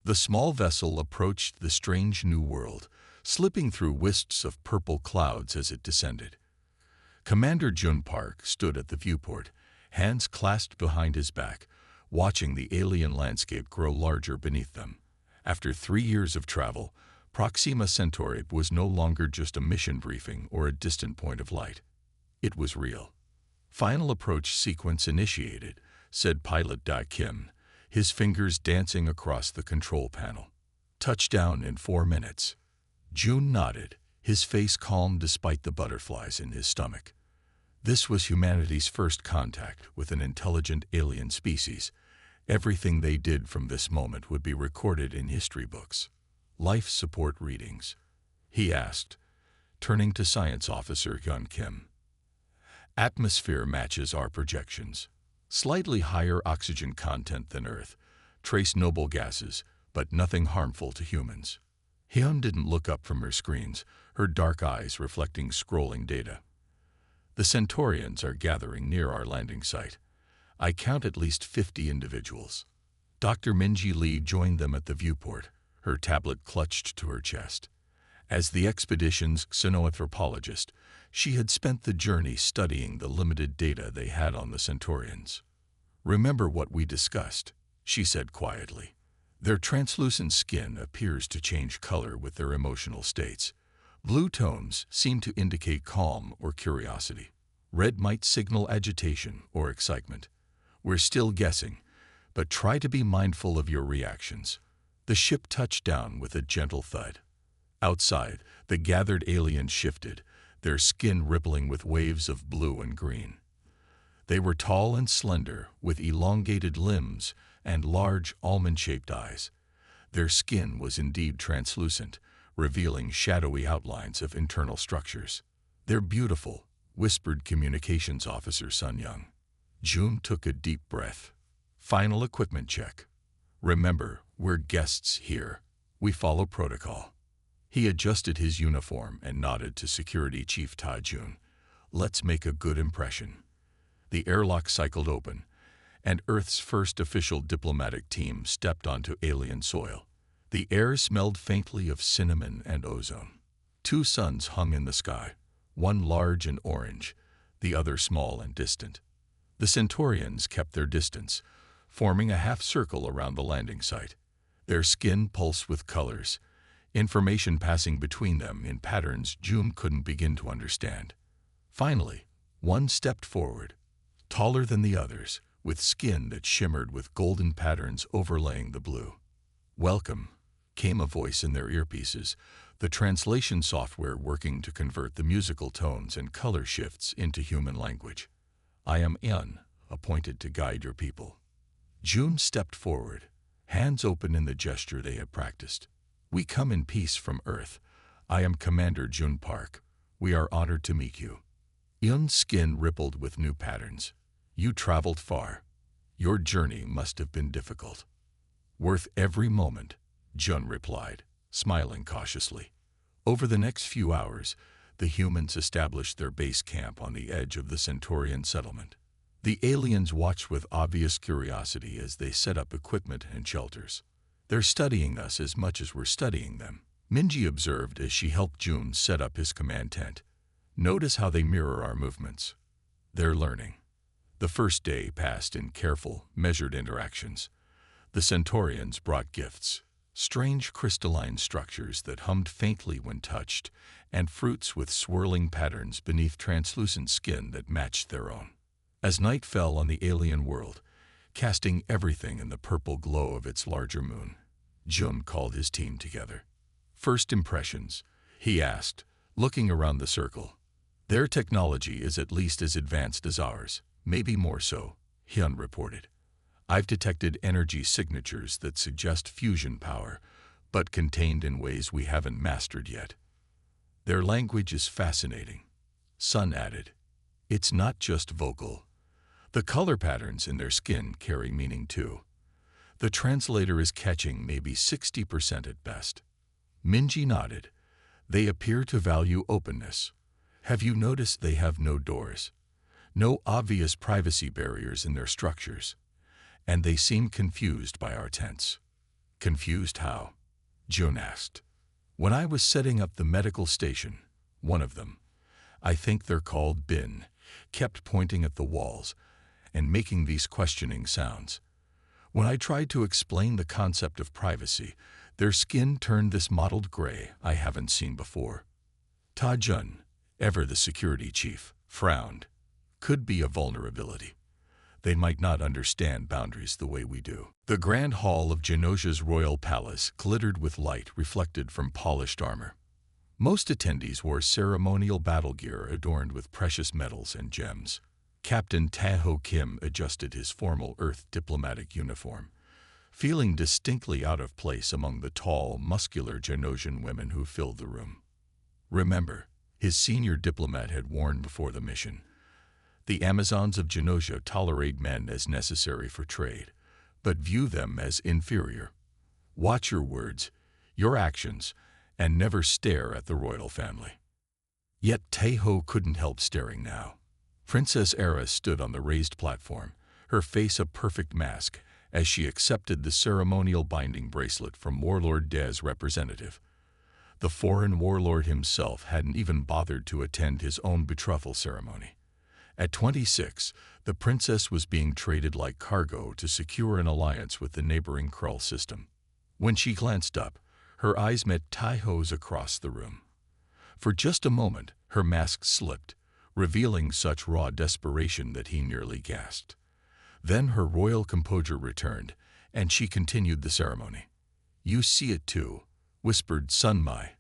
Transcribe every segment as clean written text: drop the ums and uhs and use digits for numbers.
The small vessel approached the strange new world, slipping through wisps of purple clouds as it descended. Commander Jun Park stood at the viewport, hands clasped behind his back, watching the alien landscape grow larger beneath them. After 3 years of travel, Proxima Centauri was no longer just a mission briefing or a distant point of light. It was real. "Final approach sequence initiated," said pilot Da Kim, his fingers dancing across the control panel. "Touchdown in 4 minutes." June nodded, his face calm despite the butterflies in his stomach. This was humanity's first contact with an intelligent alien species. Everything they did from this moment would be recorded in history books. "Life support readings?" he asked, turning to Science Officer Hyun Kim. "Atmosphere matches our projections. Slightly higher oxygen content than Earth, trace noble gases, but nothing harmful to humans." Hyun didn't look up from her screens, her dark eyes reflecting scrolling data. "The Centaurians are gathering near our landing site. I count at least 50 individuals." Dr. Minji Lee joined them at the viewport, her tablet clutched to her chest. As the expedition's xenoanthropologist, she had spent the journey studying the limited data they had on the Centaurians. "Remember what we discussed," she said quietly. "Their translucent skin appears to change color with their emotional states. Blue tones seem to indicate calm or curiosity. Red might signal agitation or excitement. We're still guessing, but try to be mindful of your reactions." The ship touched down with a gentle thud. Outside, the gathered aliens shifted, their skin rippling with waves of blue and green. They were tall and slender, with elongated limbs and large almond-shaped eyes. Their skin was indeed translucent, revealing shadowy outlines of internal structures. "They're beautiful," whispered Communications Officer Sun Young. June took a deep breath. "Final equipment check. Remember, we're guests here. We follow protocol." He adjusted his uniform and nodded to Security Chief Ta Jun. "Let's make a good impression." The airlock cycled open, and Earth's first official diplomatic team stepped onto alien soil. The air smelled faintly of cinnamon and ozone. 2 suns hung in the sky, one large and orange, the other small and distant. The Centaurians kept their distance, forming a half-circle around the landing site. Their skin pulsed with colors, information passing between them in patterns June couldn't begin to understand. Finally, one stepped forward, taller than the others, with skin that shimmered with golden patterns overlaying the blue. "Welcome," came a voice in their earpieces, the translation software working to convert the musical tones and color shifts into human language. "I am Eun, appointed to guide your people." June stepped forward, hands open in the gesture they had practiced. "We come in peace from Earth. I am Commander Jun Park. We are honored to meet you." Eun's skin rippled with new patterns. "You traveled far. Your journey must have been difficult." "Worth every moment," Jun replied, smiling cautiously. Over the next few hours, the humans established their base camp on the edge of the Centaurian settlement. The aliens watched with obvious curiosity as they set up equipment and shelters. "They're studying us as much as we're studying them," Minji observed as she helped June set up his command tent. "Notice how they mirror our movements. They're learning." The first day passed in careful, measured interactions. The Centaurians brought gifts, strange crystalline structures that hummed faintly when touched, and fruits with swirling patterns beneath translucent skin that matched their own. As night fell on the alien world, casting everything in the purple glow of its larger moon, Jun called his team together. "First impressions," he asked, looking around the circle. "Their technology is at least as advanced as ours, maybe more so," Hyun reported. "I've detected energy signatures that suggest fusion power, but contained in ways we haven't mastered yet." "Their language is fascinating," Sun added. "It's not just vocal. The color patterns in their skin carry meaning too. The translator is catching maybe 60% at best." Minji nodded. "They appear to value openness. Have you noticed they have no doors? No obvious privacy barriers in their structures. And they seem confused by our tents." Confused how? June asked. When I was setting up the medical station, one of them, I think they're called bin, kept pointing at the walls and making these questioning sounds. When I tried to explain the concept of privacy, their skin turned this mottled gray I haven't seen before. Ta Jun, ever the security chief, frowned. Could be a vulnerability. They might not understand boundaries the way we do. The grand hall of Genosia's royal palace glittered with light reflected from polished armor. Most attendees wore ceremonial battle gear adorned with precious metals and gems. Captain Taeho Kim adjusted his formal Earth diplomatic uniform, feeling distinctly out of place among the tall, muscular Genosian women who filled the room. Remember, his senior diplomat had warned before the mission. The Amazons of Genosia tolerate men as necessary for trade, but view them as inferior. Watch your words, your actions, and never stare at the royal family. Yet Taeho couldn't help staring now. Princess Era stood on the raised platform, her face a perfect mask, as she accepted the ceremonial binding bracelet from Warlord De's representative. The foreign warlord himself hadn't even bothered to attend his own betrothal ceremony. At 26, the princess was being traded like cargo to secure an alliance with the neighboring Krull system. When she glanced up, her eyes met Taeho's across the room. For just a moment, her mask slipped, revealing such raw desperation that he nearly gasped. Then her royal composure returned, and she continued the ceremony. "You see it too," whispered Sun Mai,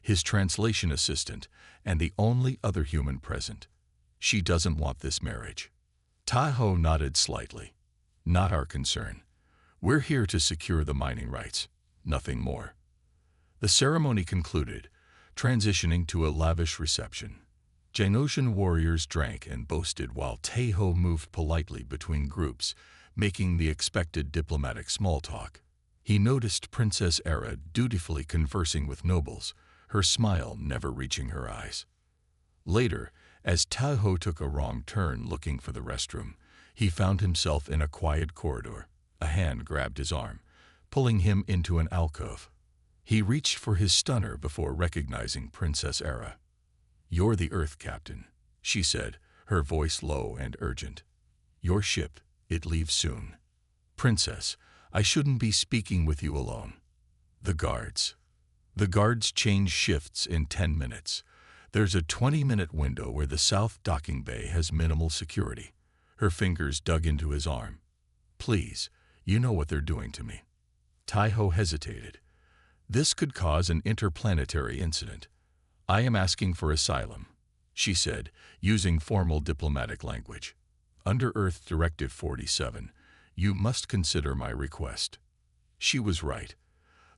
his translation assistant and the only other human present. "She doesn't want this marriage." Taeho nodded slightly. "Not our concern. We're here to secure the mining rights, nothing more." The ceremony concluded, transitioning to a lavish reception. Genosian warriors drank and boasted while Taeho moved politely between groups, making the expected diplomatic small talk. He noticed Princess Era dutifully conversing with nobles, her smile never reaching her eyes. Later, as Taeho took a wrong turn looking for the restroom, he found himself in a quiet corridor. A hand grabbed his arm, pulling him into an alcove. He reached for his stunner before recognizing Princess Era. "You're the Earth Captain," she said, her voice low and urgent. "Your ship, it leaves soon." "Princess, I shouldn't be speaking with you alone." The guards. The guards change shifts in 10 minutes. There's a 20-minute window where the south docking bay has minimal security. Her fingers dug into his arm. "Please, you know what they're doing to me." Taeho hesitated. This could cause an interplanetary incident. "I am asking for asylum," she said, using formal diplomatic language. "Under Earth Directive 47, you must consider my request." She was right.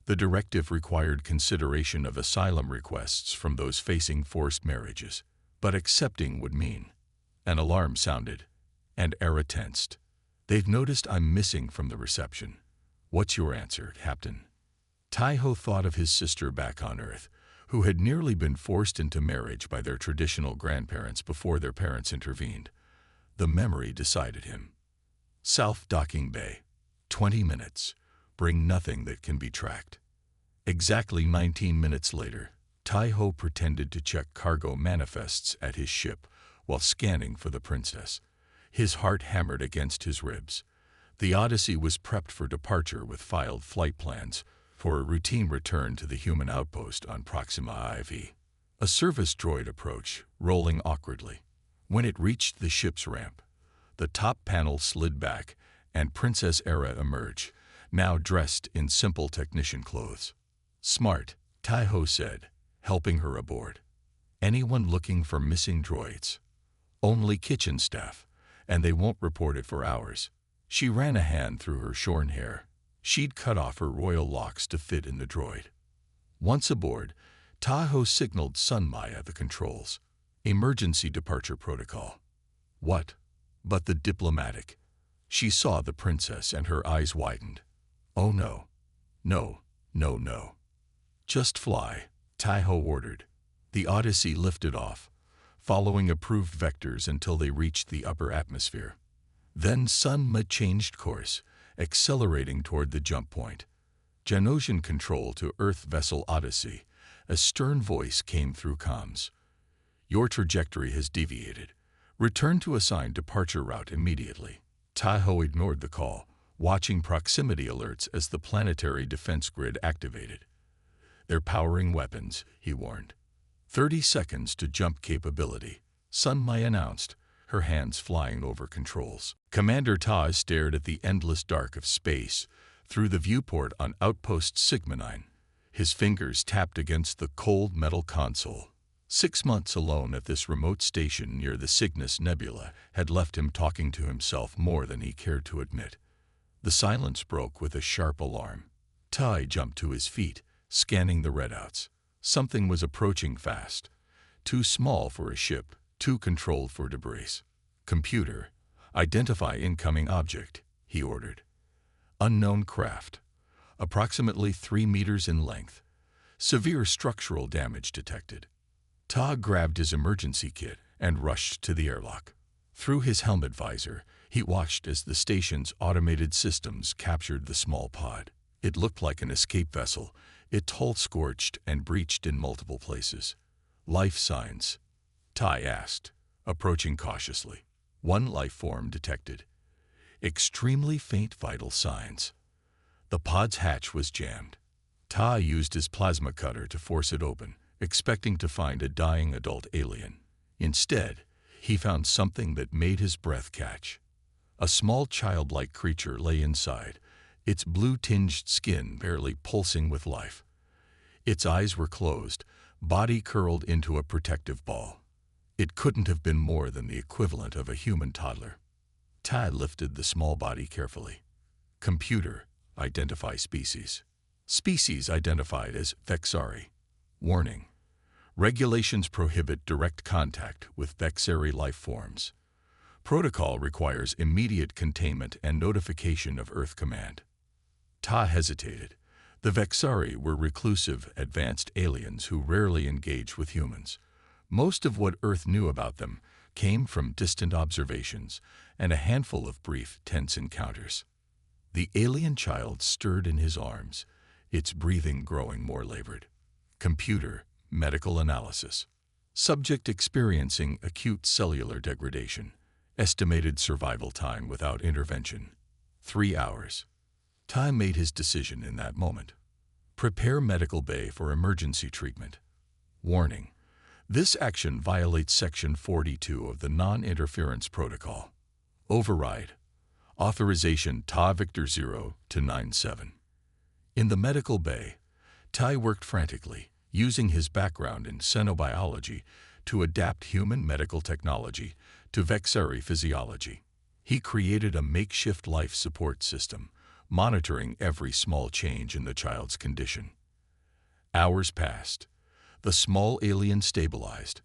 The directive required consideration of asylum requests from those facing forced marriages, but accepting would mean. An alarm sounded, and Era tensed. "They've noticed I'm missing from the reception. What's your answer, Captain?" Taeho thought of his sister back on Earth, who had nearly been forced into marriage by their traditional grandparents before their parents intervened. The memory decided him. South Docking Bay. 20 minutes. Bring nothing that can be tracked. Exactly 19 minutes later, Taeho pretended to check cargo manifests at his ship while scanning for the princess. His heart hammered against his ribs. The Odyssey was prepped for departure with filed flight plans for a routine return to the human outpost on Proxima IV. A service droid approached, rolling awkwardly. When it reached the ship's ramp, the top panel slid back and Princess Era emerged, now dressed in simple technician clothes. "Smart," Taeho said, helping her aboard. "Anyone looking for missing droids? Only kitchen staff, and they won't report it for hours." She ran a hand through her shorn hair. She'd cut off her royal locks to fit in the droid. Once aboard, Taeho signaled Sun Mai at the controls. "Emergency departure protocol." "What?" But the diplomatic. She saw the princess and her eyes widened. "Oh no. No, no, no. Just fly," Taeho ordered. The Odyssey lifted off, following approved vectors until they reached the upper atmosphere. Then Sun Ma changed course, accelerating toward the jump point. Janosian control to Earth vessel Odyssey. A stern voice came through comms. Your trajectory has deviated. Return to assigned departure route immediately. Tahoe ignored the call, watching proximity alerts as the planetary defense grid activated. They're powering weapons, he warned. 30 seconds to jump capability, Sun Mai announced, her hands flying over controls. Commander Ta stared at the endless dark of space through the viewport on Outpost Sigma 9. His fingers tapped against the cold metal console. 6 months alone at this remote station near the Cygnus Nebula had left him talking to himself more than he cared to admit. The silence broke with a sharp alarm. Tai jumped to his feet, scanning the readouts. Something was approaching fast. Too small for a ship, too controlled for debris. Computer, identify incoming object, he ordered. Unknown craft. Approximately 3 meters in length. Severe structural damage detected. Ta grabbed his emergency kit and rushed to the airlock. Through his helmet visor, he watched as the station's automated systems captured the small pod. It looked like an escape vessel. It hull-scorched and breached in multiple places. Life signs? Tai asked, approaching cautiously. 1 life form detected. Extremely faint vital signs. The pod's hatch was jammed. Ta used his plasma cutter to force it open, expecting to find a dying adult alien. Instead, he found something that made his breath catch. A small childlike creature lay inside, its blue-tinged skin barely pulsing with life. Its eyes were closed, body curled into a protective ball. It couldn't have been more than the equivalent of a human toddler. Tai lifted the small body carefully. Computer, identify species. Species identified as Vexari. Warning. Regulations prohibit direct contact with Vexari life forms. Protocol requires immediate containment and notification of Earth Command. Ta hesitated. The Vexari were reclusive, advanced aliens who rarely engaged with humans. Most of what Earth knew about them came from distant observations and a handful of brief, tense encounters. The alien child stirred in his arms, its breathing growing more labored. Computer, medical analysis. Subject experiencing acute cellular degradation. Estimated survival time without intervention, 3 hours. Tai made his decision in that moment. Prepare medical bay for emergency treatment. Warning. This action violates Section 42 of the Non-Interference Protocol. Override. Authorization Ta Victor 0 to 97. In the medical bay, Tai worked frantically, using his background in xenobiology to adapt human medical technology to Vexari physiology. He created a makeshift life support system, monitoring every small change in the child's condition. Hours passed. The small alien stabilized,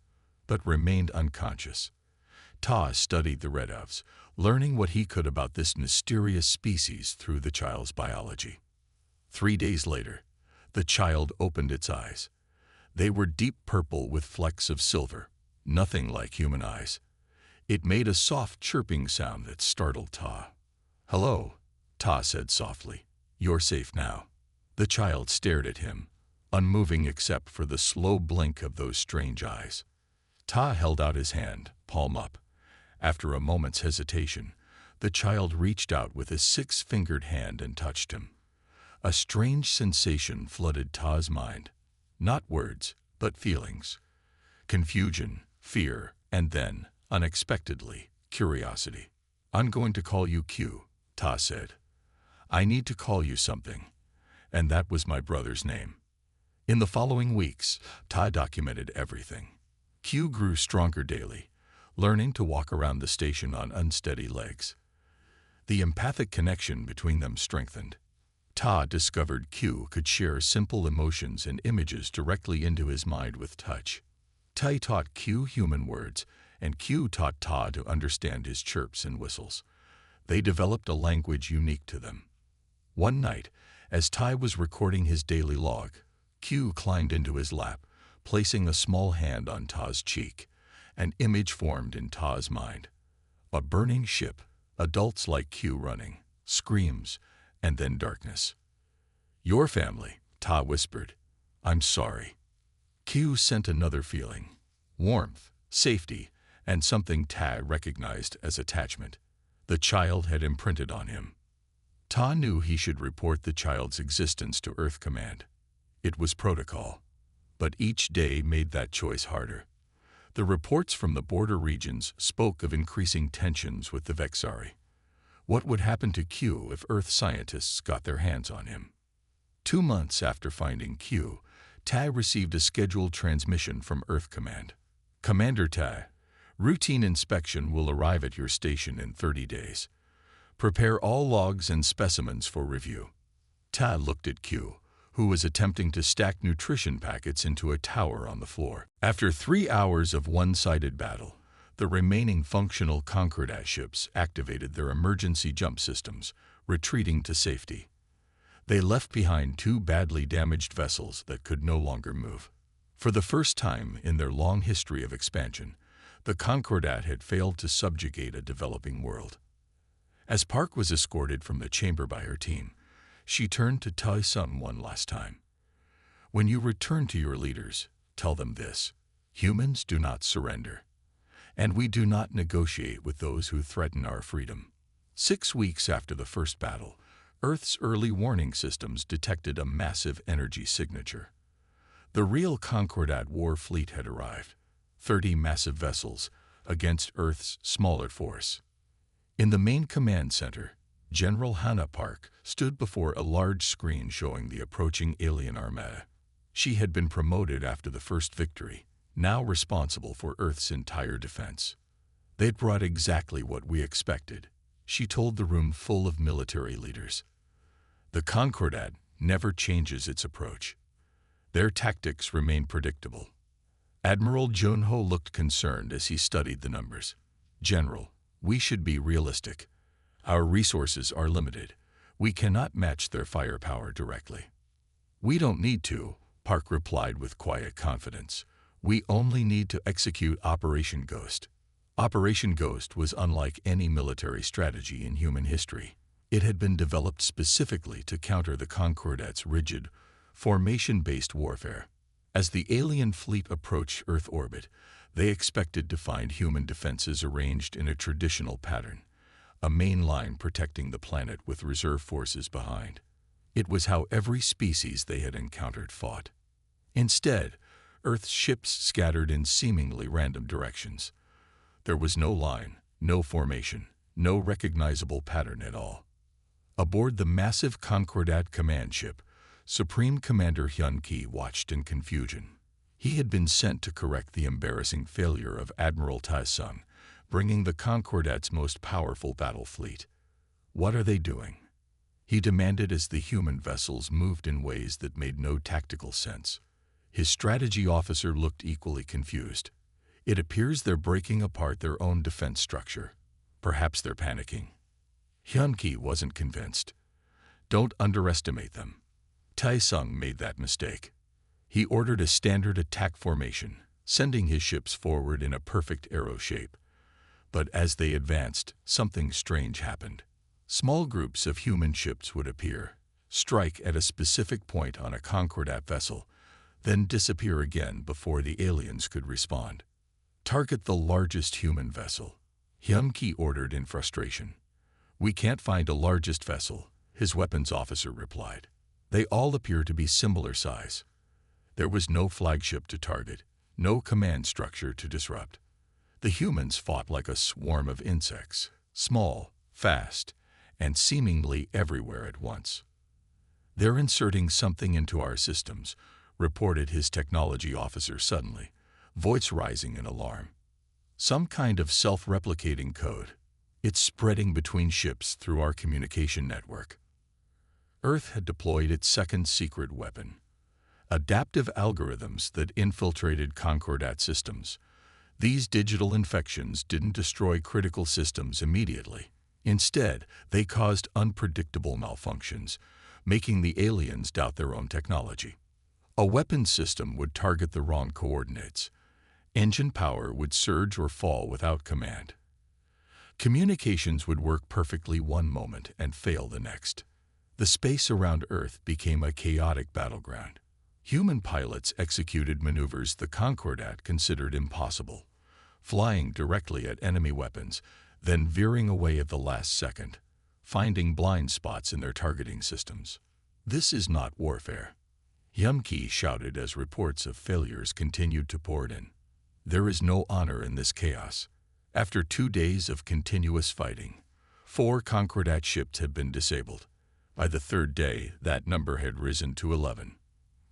but remained unconscious. Ta studied the readouts, learning what he could about this mysterious species through the child's biology. 3 days later, the child opened its eyes. They were deep purple with flecks of silver, nothing like human eyes. It made a soft chirping sound that startled Ta. "Hello," Ta said softly. "You're safe now." The child stared at him, unmoving except for the slow blink of those strange eyes. Ta held out his hand, palm up. After a moment's hesitation, the child reached out with a 6-fingered hand and touched him. A strange sensation flooded Ta's mind. Not words, but feelings. Confusion, fear, and then, unexpectedly, curiosity. "I'm going to call you Q," Ta said. "I need to call you something." And that was my brother's name. In the following weeks, Ta documented everything. Q grew stronger daily, learning to walk around the station on unsteady legs. The empathic connection between them strengthened. Ta discovered Q could share simple emotions and images directly into his mind with touch. Tai taught Q human words, and Q taught Ta to understand his chirps and whistles. They developed a language unique to them. One night, as Tai was recording his daily log, Q climbed into his lap, placing a small hand on Ta's cheek. An image formed in Ta's mind. A burning ship, adults like Q running, screams, and then darkness. Your family, Ta whispered. I'm sorry. Q sent another feeling. Warmth, safety, and something Ta recognized as attachment. The child had imprinted on him. Ta knew he should report the child's existence to Earth Command. It was protocol. But each day made that choice harder. The reports from the border regions spoke of increasing tensions with the Vexari. What would happen to Q if Earth scientists got their hands on him? 2 months after finding Q, Ta received a scheduled transmission from Earth Command. Commander Ta, routine inspection will arrive at your station in 30 days. Prepare all logs and specimens for review. Ta looked at Q, who was attempting to stack nutrition packets into a tower on the floor. After 3 hours of one-sided battle, the remaining functional Concordat ships activated their emergency jump systems, retreating to safety. They left behind 2 badly damaged vessels that could no longer move. For the first time in their long history of expansion, the Concordat had failed to subjugate a developing world. As Park was escorted from the chamber by her team, she turned to Tai Sung one last time. When you return to your leaders, tell them this: humans do not surrender, and we do not negotiate with those who threaten our freedom. 6 weeks after the first battle, Earth's early warning systems detected a massive energy signature. The real Concordat war fleet had arrived, 30 massive vessels against Earth's smaller force. In the main command center, General Hannah Park stood before a large screen showing the approaching alien armada. She had been promoted after the first victory, now responsible for Earth's entire defense. They'd brought exactly what we expected, she told the room full of military leaders. The Concordat never changes its approach. Their tactics remain predictable. Admiral Junho looked concerned as he studied the numbers. General, we should be realistic. Our resources are limited. We cannot match their firepower directly. We don't need to, Park replied with quiet confidence. We only need to execute Operation Ghost. Operation Ghost was unlike any military strategy in human history. It had been developed specifically to counter the Concordat's rigid, formation-based warfare. As the alien fleet approached Earth orbit, they expected to find human defenses arranged in a traditional pattern, a main line protecting the planet with reserve forces behind. It was how every species they had encountered fought. Instead, Earth's ships scattered in seemingly random directions. There was no line, no formation, no recognizable pattern at all. Aboard the massive Concordat command ship, Supreme Commander Hyun Ki watched in confusion. He had been sent to correct the embarrassing failure of Admiral Tai Sung, bringing the Concordat's most powerful battle fleet. What are they doing? He demanded as the human vessels moved in ways that made no tactical sense. His strategy officer looked equally confused. It appears they're breaking apart their own defense structure. Perhaps they're panicking. Hyun Ki wasn't convinced. Don't underestimate them. Tai Sung made that mistake. He ordered a standard attack formation, sending his ships forward in a perfect arrow shape. But as they advanced, something strange happened. Small groups of human ships would appear, strike at a specific point on a Concordat vessel, then disappear again before the aliens could respond. Target the largest human vessel, Hyun Ki ordered in frustration. We can't find a largest vessel, his weapons officer replied. They all appear to be similar size. There was no flagship to target, no command structure to disrupt. The humans fought like a swarm of insects, small, fast, and seemingly everywhere at once. They're inserting something into our systems, reported his technology officer suddenly, voice rising in alarm. Some kind of self-replicating code. It's spreading between ships through our communication network. Earth had deployed its second secret weapon, adaptive algorithms that infiltrated Concordat systems. These digital infections didn't destroy critical systems immediately. Instead, they caused unpredictable malfunctions, making the aliens doubt their own technology. A weapons system would target the wrong coordinates. Engine power would surge or fall without command. Communications would work perfectly one moment and fail the next. The space around Earth became a chaotic battleground. Human pilots executed maneuvers the Concordat considered impossible, flying directly at enemy weapons, then veering away at the last second, finding blind spots in their targeting systems. This is not warfare, Hyun-ki shouted as reports of failures continued to pour in. There is no honor in this chaos. After 2 days of continuous fighting, 4 Concordat ships had been disabled. By the 3rd day, that number had risen to 11.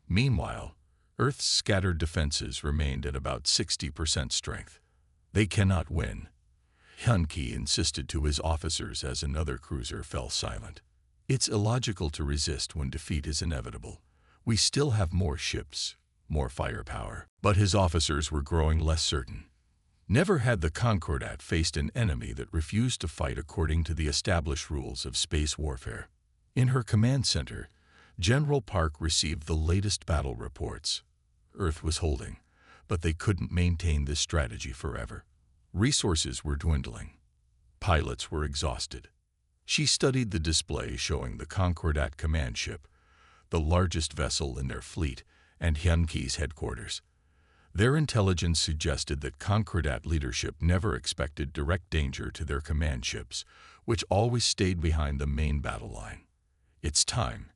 Meanwhile, Earth's scattered defenses remained at about 60% strength. They cannot win, Hyun-ki insisted to his officers as another cruiser fell silent. It's illogical to resist when defeat is inevitable. We still have more ships, more firepower. But his officers were growing less certain. Never had the Concordat faced an enemy that refused to fight according to the established rules of space warfare. In her command center, General Park received the latest battle reports. Earth was holding, but they couldn't maintain this strategy forever. Resources were dwindling. Pilots were exhausted. She studied the display showing the Concordat command ship, the largest vessel in their fleet, and Hyun-ki's headquarters. Their intelligence suggested that Concordat leadership never expected direct danger to their command ships, which always stayed behind the main battle line. It's time,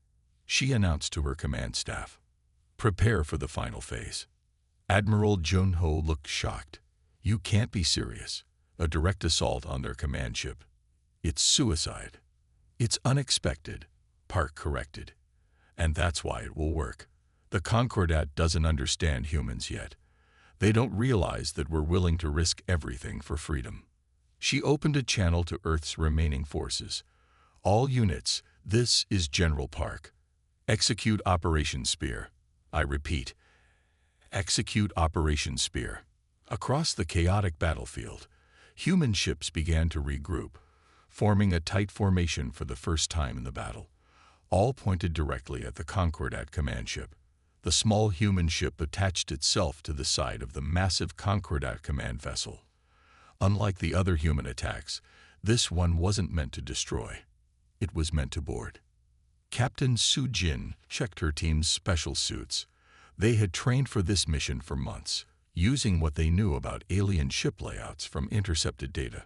she announced to her command staff. Prepare for the final phase. Admiral Jun-ho looked shocked. You can't be serious. A direct assault on their command ship. It's suicide. It's unexpected, Park corrected. And that's why it will work. The Concordat doesn't understand humans yet. They don't realize that we're willing to risk everything for freedom. She opened a channel to Earth's remaining forces. All units, this is General Park. Execute Operation Spear. I repeat, execute Operation Spear. Across the chaotic battlefield, human ships began to regroup, forming a tight formation for the first time in the battle. All pointed directly at the Concordat command ship. The small human ship attached itself to the side of the massive Concordat command vessel. Unlike the other human attacks, this one wasn't meant to destroy. It was meant to board. Captain Soo-jin checked her team's special suits. They had trained for this mission for months, using what they knew about alien ship layouts from intercepted data.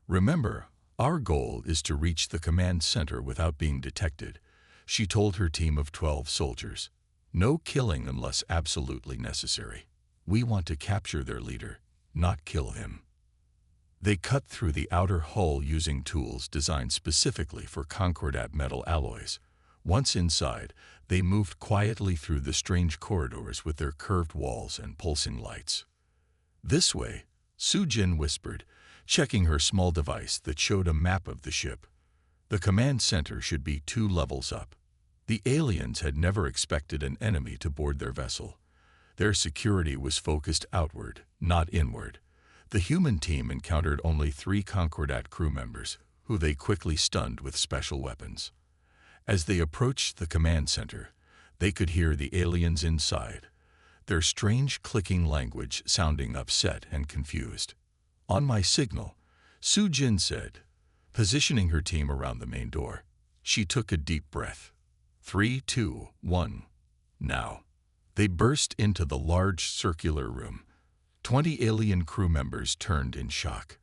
Remember, our goal is to reach the command center without being detected, she told her team of 12 soldiers. No killing unless absolutely necessary. We want to capture their leader, not kill him. They cut through the outer hull using tools designed specifically for Concordat metal alloys. Once inside, they moved quietly through the strange corridors with their curved walls and pulsing lights. This way, Soo-jin whispered, checking her small device that showed a map of the ship. The command center should be 2 levels up. The aliens had never expected an enemy to board their vessel. Their security was focused outward, not inward. The human team encountered only 3 Concordat crew members, who they quickly stunned with special weapons. As they approached the command center, they could hear the aliens inside, their strange clicking language sounding upset and confused. On my signal, Soo-jin said, positioning her team around the main door. She took a deep breath. 3, 2, 1. Now. They burst into the large circular room. 20 alien crew members turned in shock.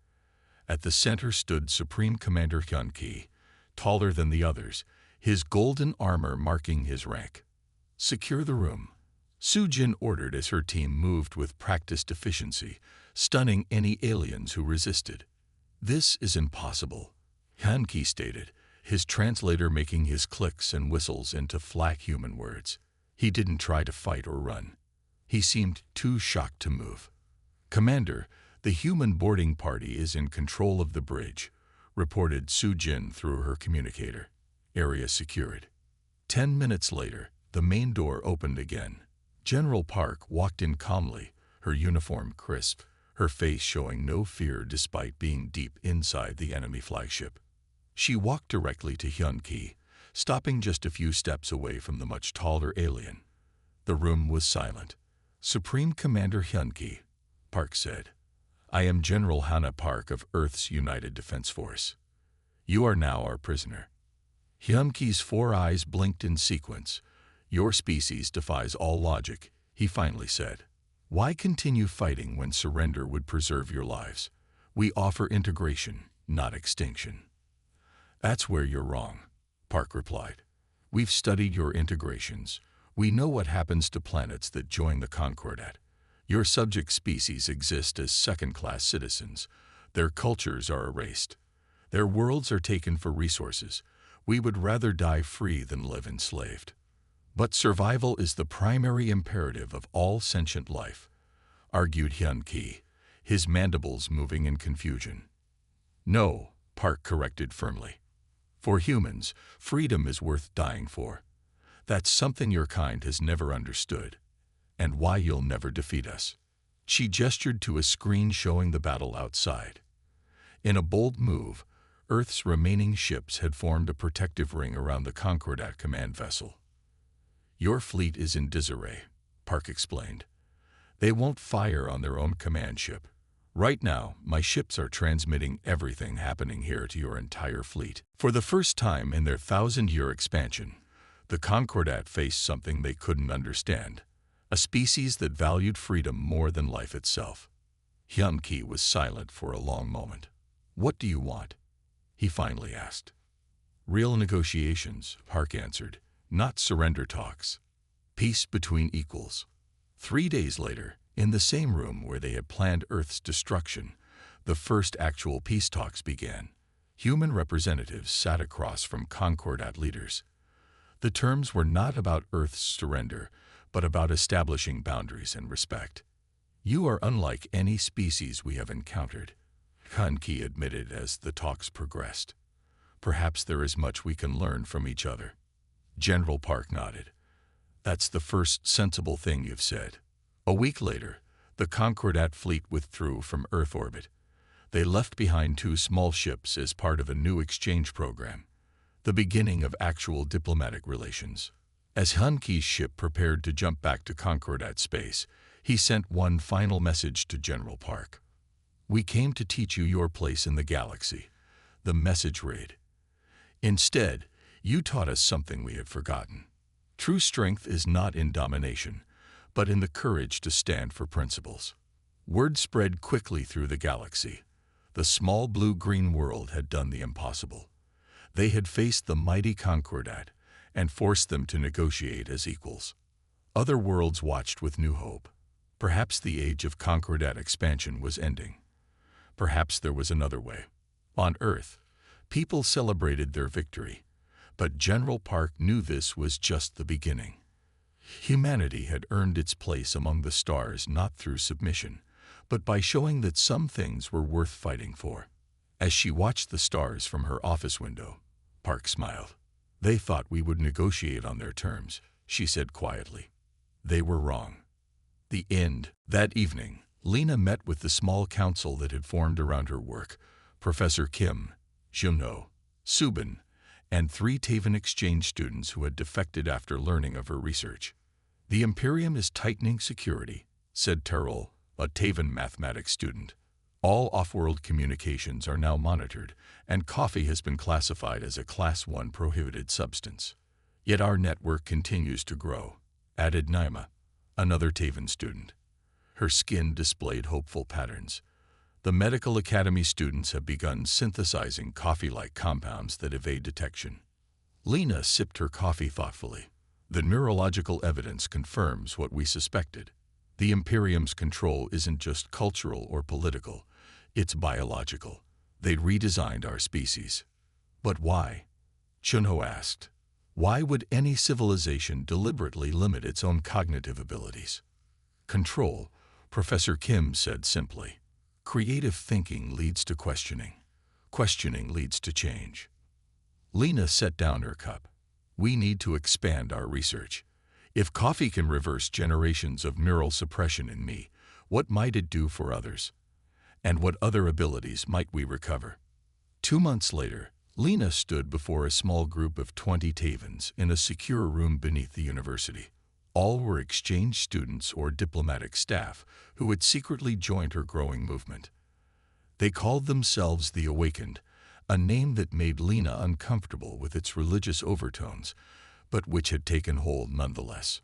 At the center stood Supreme Commander Hyun-ki, taller than the others, his golden armor marking his rank. Secure the room, Soo-jin ordered as her team moved with practiced efficiency, stunning any aliens who resisted. This is impossible, Hyun-ki stated, his translator making his clicks and whistles into flat human words. He didn't try to fight or run. He seemed too shocked to move. Commander, the human boarding party is in control of the bridge, reported Soo-jin through her communicator. Area secured. 10 minutes later, the main door opened again. General Park walked in calmly, her uniform crisp, her face showing no fear despite being deep inside the enemy flagship. She walked directly to Hyun-ki, stopping just a few steps away from the much taller alien. The room was silent. Supreme Commander Hyun-ki, Park said, I am General Hana Park of Earth's United Defense Force. You are now our prisoner. Hyunki's 4 eyes blinked in sequence. "Your species defies all logic," he finally said. "Why continue fighting when surrender would preserve your lives? We offer integration, not extinction." "That's where you're wrong," Park replied. "We've studied your integrations. We know what happens to planets that join the Concordat. Your subject species exist as second-class citizens. Their cultures are erased. Their worlds are taken for resources. We would rather die free than live enslaved. But survival is the primary imperative of all sentient life," argued Hyun-Ki, his mandibles moving in confusion. "No," Park corrected firmly. "For humans, freedom is worth dying for. That's something your kind has never understood, and why you'll never defeat us." She gestured to a screen showing the battle outside. In a bold move, Earth's remaining ships had formed a protective ring around the Concordat command vessel. "Your fleet is in disarray," Park explained. "They won't fire on their own command ship. Right now, my ships are transmitting everything happening here to your entire fleet." For the first time in their 1,000-year expansion, the Concordat faced something they couldn't understand, a species that valued freedom more than life itself. Hyun-Ki was silent for a long moment. "What do you want?" he finally asked. "Real negotiations," Park answered, "not surrender talks. Peace between equals." 3 days later, in the same room where they had planned Earth's destruction, the first actual peace talks began. Human representatives sat across from Concordat leaders. The terms were not about Earth's surrender, but about establishing boundaries and respect. "You are unlike any species we have encountered," Hyun-Ki admitted as the talks progressed. "Perhaps there is much we can learn from each other." General Park nodded. "That's the first sensible thing you've said." A week later, the Concordat fleet withdrew from Earth orbit. They left behind 2 small ships as part of a new exchange program, the beginning of actual diplomatic relations. As Hyun-Ki's ship prepared to jump back to Concordat space, he sent one final message to General Park. "We came to teach you your place in the galaxy," the message read. "Instead, you taught us something we had forgotten. True strength is not in domination, but in the courage to stand for principles." Word spread quickly through the galaxy. The small blue-green world had done the impossible. They had faced the mighty Concordat and forced them to negotiate as equals. Other worlds watched with new hope. Perhaps the age of Concordat expansion was ending. Perhaps there was another way. On Earth, people celebrated their victory, but General Park knew this was just the beginning. Humanity had earned its place among the stars not through submission, but by showing that some things were worth fighting for. As she watched the stars from her office window, Park smiled. "They thought we would negotiate on their terms," she said quietly. "They were wrong." The end. That evening, Lena met with the small council that had formed around her work: Professor Kim, Junho, Subin, and 3 Taven exchange students who had defected after learning of her research. "The Imperium is tightening security," said Terrell, a Taven mathematics student. "All off-world communications are now monitored, and coffee has been classified as a Class 1 prohibited substance. Yet our network continues to grow," added Naima, another Taven student. Her skin displayed hopeful patterns. "The Medical Academy students have begun synthesizing coffee-like compounds that evade detection." Lena sipped her coffee thoughtfully. "The neurological evidence confirms what we suspected. The Imperium's control isn't just cultural or political, it's biological. They redesigned our species." "But why?" Chunho asked. "Why would any civilization deliberately limit its own cognitive abilities?" "Control," Professor Kim said simply. "Creative thinking leads to questioning. Questioning leads to change." Lena set down her cup. "We need to expand our research. If coffee can reverse generations of neural suppression in me, what might it do for others? And what other abilities might we recover?" 2 months later, Lena stood before a small group of 20 Tavens in a secure room beneath the university. All were exchange students or diplomatic staff who had secretly joined her growing movement. They called themselves the Awakened, a name that made Lena uncomfortable with its religious overtones, but which had taken hold nonetheless.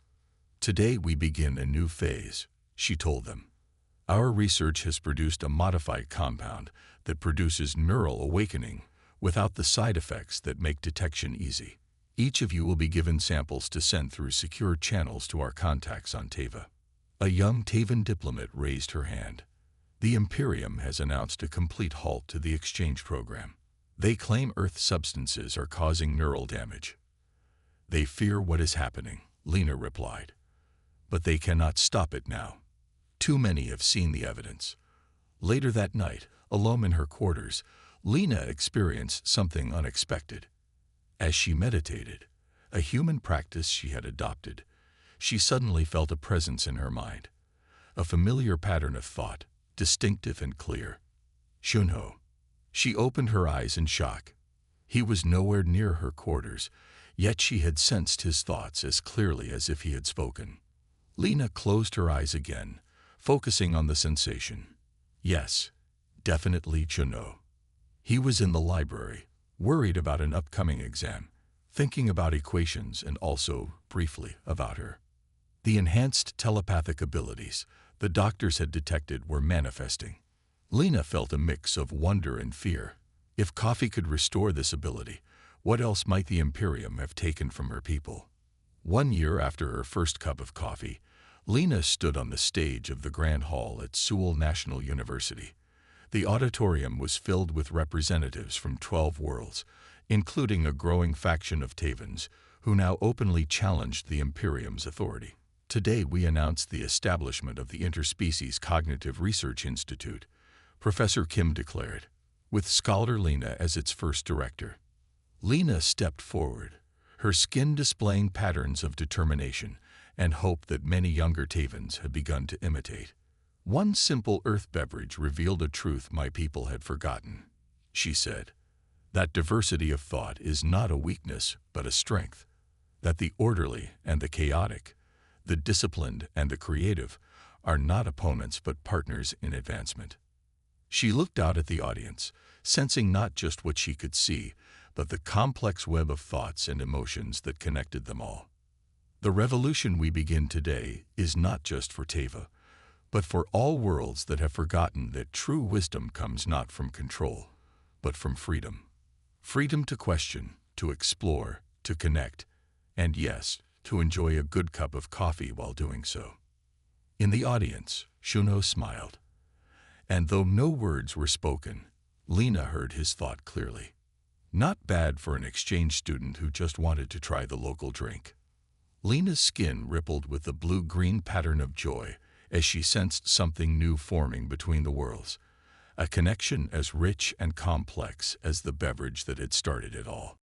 "Today we begin a new phase," she told them. "Our research has produced a modified compound that produces neural awakening without the side effects that make detection easy. Each of you will be given samples to send through secure channels to our contacts on Teva." A young Tavan diplomat raised her hand. "The Imperium has announced a complete halt to the exchange program. They claim Earth substances are causing neural damage." "They fear what is happening," Lena replied. "But they cannot stop it now. Too many have seen the evidence." Later that night, alone in her quarters, Lena experienced something unexpected. As she meditated, a human practice she had adopted, she suddenly felt a presence in her mind, a familiar pattern of thought, distinctive and clear. Shunho. She opened her eyes in shock. He was nowhere near her quarters, yet she had sensed his thoughts as clearly as if he had spoken. Lena closed her eyes again, focusing on the sensation. Yes, definitely Shunho. He was in the library, worried about an upcoming exam, thinking about equations and also, briefly, about her. The enhanced telepathic abilities the doctors had detected were manifesting. Lena felt a mix of wonder and fear. If coffee could restore this ability, what else might the Imperium have taken from her people? 1 year after her first cup of coffee, Lena stood on the stage of the Grand Hall at Seoul National University. The auditorium was filled with representatives from 12 worlds, including a growing faction of Tavans, who now openly challenged the Imperium's authority. "Today we announced the establishment of the Interspecies Cognitive Research Institute," Professor Kim declared, with Scholar Lena as its first director. Lena stepped forward, her skin displaying patterns of determination and hope that many younger Tavans had begun to imitate. "One simple earth beverage revealed a truth my people had forgotten," she said. "That diversity of thought is not a weakness but a strength. That the orderly and the chaotic, the disciplined and the creative, are not opponents but partners in advancement." She looked out at the audience, sensing not just what she could see, but the complex web of thoughts and emotions that connected them all. "The revolution we begin today is not just for Teva, but for all worlds that have forgotten that true wisdom comes not from control, but from freedom. Freedom to question, to explore, to connect, and yes, to enjoy a good cup of coffee while doing so." In the audience, Shunho smiled. And though no words were spoken, Lena heard his thought clearly. Not bad for an exchange student who just wanted to try the local drink. Lena's skin rippled with the blue-green pattern of joy as she sensed something new forming between the worlds, a connection as rich and complex as the beverage that had started it all.